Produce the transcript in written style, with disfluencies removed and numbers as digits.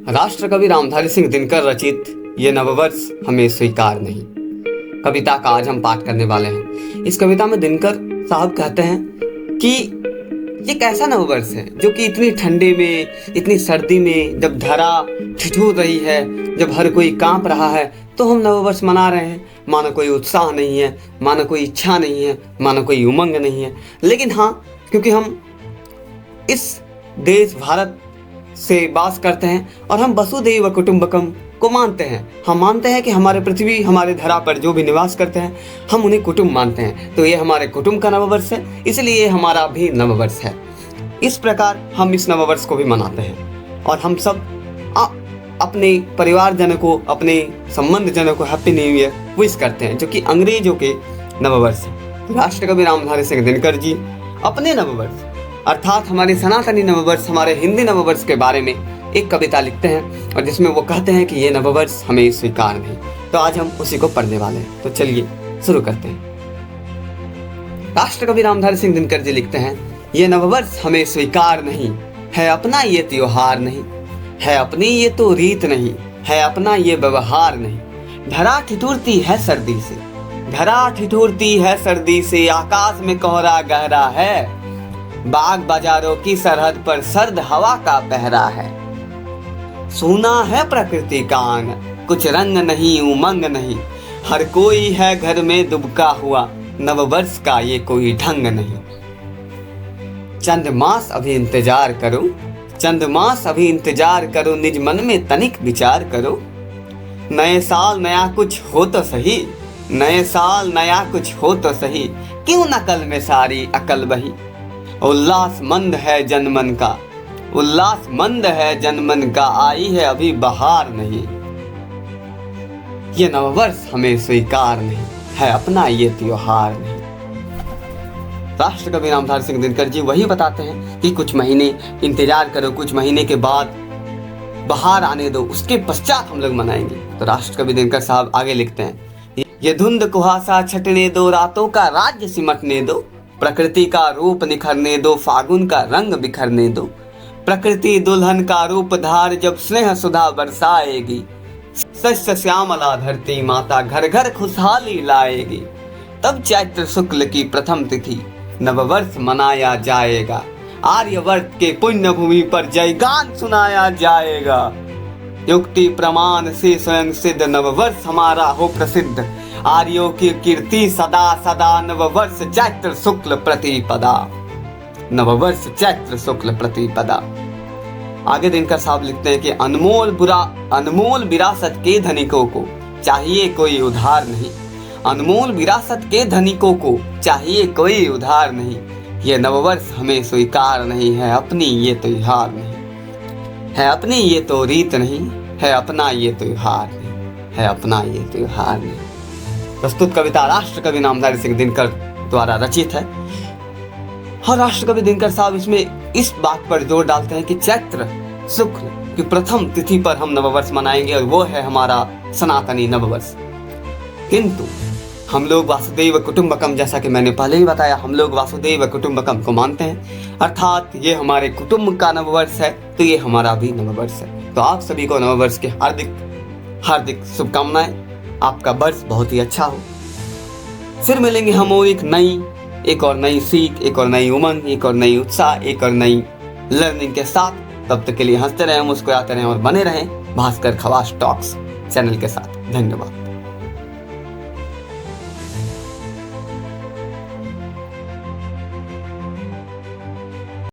राष्ट्रकवि रामधारी सिंह दिनकर रचित ये नववर्ष हमें स्वीकार नहीं, कविता का आज हम पाठ करने वाले हैं। इस कविता में दिनकर साहब कहते हैं कि ये कैसा नववर्ष है जो कि इतनी ठंडे में, इतनी सर्दी में, जब धरा ठिठुर रही है, जब हर कोई कांप रहा है, तो हम नववर्ष मना रहे हैं। मानो कोई उत्साह नहीं है, मानो कोई इच्छा नहीं है, मानो कोई उमंग नहीं है। लेकिन हाँ, क्योंकि हम इस देश भारत से वास करते हैं और हम वसुधैव कुटुंबकम को मानते हैं। हम मानते हैं कि हमारे पृथ्वी, हमारे धरा पर जो भी निवास करते हैं, हम उन्हें कुटुंब मानते हैं। तो ये हमारे कुटुंब का नववर्ष है, इसलिए हमारा भी नववर्ष है। इस प्रकार हम इस नववर्ष को भी मनाते हैं और हम सब अपने परिवारजनों को, अपने संबंधजनों को हैप्पी न्यू ईयर विश करते हैं, जो कि अंग्रेजों के नववर्ष है। राष्ट्रकवि रामधारी सिंह दिनकर जी अपने नववर्ष अर्थात हमारे सनातनी नववर्ष, हमारे हिंदी नववर्ष के बारे में एक कविता लिखते हैं और जिसमें वो कहते हैं कि ये नववर्ष हमें स्वीकार नहीं। तो आज हम उसी को पढ़ने वाले हैं। तो चलिए शुरू करते हैं। राष्ट्रकवि रामधारी सिंह दिनकर जी लिखते हैं, ये नववर्ष हमें स्वीकार नहीं है, अपना ये त्योहार नहीं है, अपनी ये तो रीत नहीं है, अपना ये व्यवहार नहीं। धरा ठिठुरती है सर्दी से, धरा ठिठुरती है सर्दी से, आकाश में कोहरा गहरा है, बाग बाजारों की सरहद पर सर्द हवा का पहरा है। सूना है प्रकृति का अंग, कुछ रंग नहीं उमंग नहीं, हर कोई है घर में दुबका हुआ, नववर्ष का ये कोई ढंग नहीं। चंद मास अभी इंतजार करो, चंद मास अभी इंतजार करो, निज मन में तनिक विचार करो। नए साल नया कुछ हो तो सही, नए साल नया कुछ हो तो सही, क्यों नकल में सारी अकल बही। उल्लासमंद है जनमन का, उल्लासमंद है जनमन का, आई है अभी बहार नहीं। ये नववर्ष हमें स्वीकार नहीं है, अपना ये त्योहार नहीं। राष्ट्रकवि रामधारी सिंह दिनकर जी वही बताते हैं कि कुछ महीने इंतजार करो, कुछ महीने के बाद बहार आने दो, उसके पश्चात हम लोग मनाएंगे। तो राष्ट्रकवि दिनकर साहब आगे लिखते हैं, ये धुंध कुहासा छटने दो, रातों का राज्य सिमटने दो, प्रकृति का रूप निखरने दो, फागुन का रंग बिखरने दो। प्रकृति दुल्हन का रूप धार जब स्नेह सुधा बरसाएगी, शस्य श्यामला धरती माता घर घर खुशहाली लाएगी। तब चैत्र शुक्ल की प्रथम तिथि नववर्ष मनाया जाएगा, आर्यवर्त के पुण्य भूमि पर जयगान सुनाया जाएगा। युक्ति प्रमाण से स्वयं सिद्ध नववर्ष हमारा हो प्रसिद्ध, आर्यों की कीर्ति सदा सदा, नववर्ष चैत्र शुक्ल प्रतिपदा, नववर्ष चैत्र शुक्ल प्रतिपदा। आगे दिनकर साहब लिखते हैं कि अनमोल विरासत के धनिकों को चाहिए कोई उधार नहीं, अनमोल विरासत के धनिकों को चाहिए कोई उधार नहीं। ये नववर्ष हमें स्वीकार नहीं है, अपनी ये त्योहार नहीं है, अपनी ये तो रीत नहीं है, अपना ये त्योहार नहीं है, अपना ये त्योहार नहीं। प्रस्तुत कविता राष्ट्रकवि रामधारी सिंह दिनकर द्वारा रचित है और राष्ट्रकवि दिनकर साहब इसमें इस बात पर जोर डालते हैं कि चैत्र शुक्ल की प्रथम तिथि पर हम नववर्ष मनाएंगे और वो है हमारा सनातनी नववर्ष। किंतु हम लोग वासुदेव कुटुंबकम, जैसा कि मैंने पहले ही बताया, हम लोग वासुदेव कुटुंबकम को मानते हैं, अर्थात ये हमारे कुटुंब का नववर्ष है, तो ये हमारा भी नववर्ष है। तो आप सभी को नववर्ष की हार्दिक हार्दिक शुभकामनाएं। आपका वर्ष बहुत ही अच्छा हो। फिर मिलेंगे हम और एक और नई सीख, एक और नई उमंग, एक और नई उत्साह, एक और नई लर्निंग के साथ। तब तक के लिए हंसते रहें, मुस्कुराते रहें और बने रहें भास्कर खवास टॉक्स चैनल के साथ। धन्यवाद।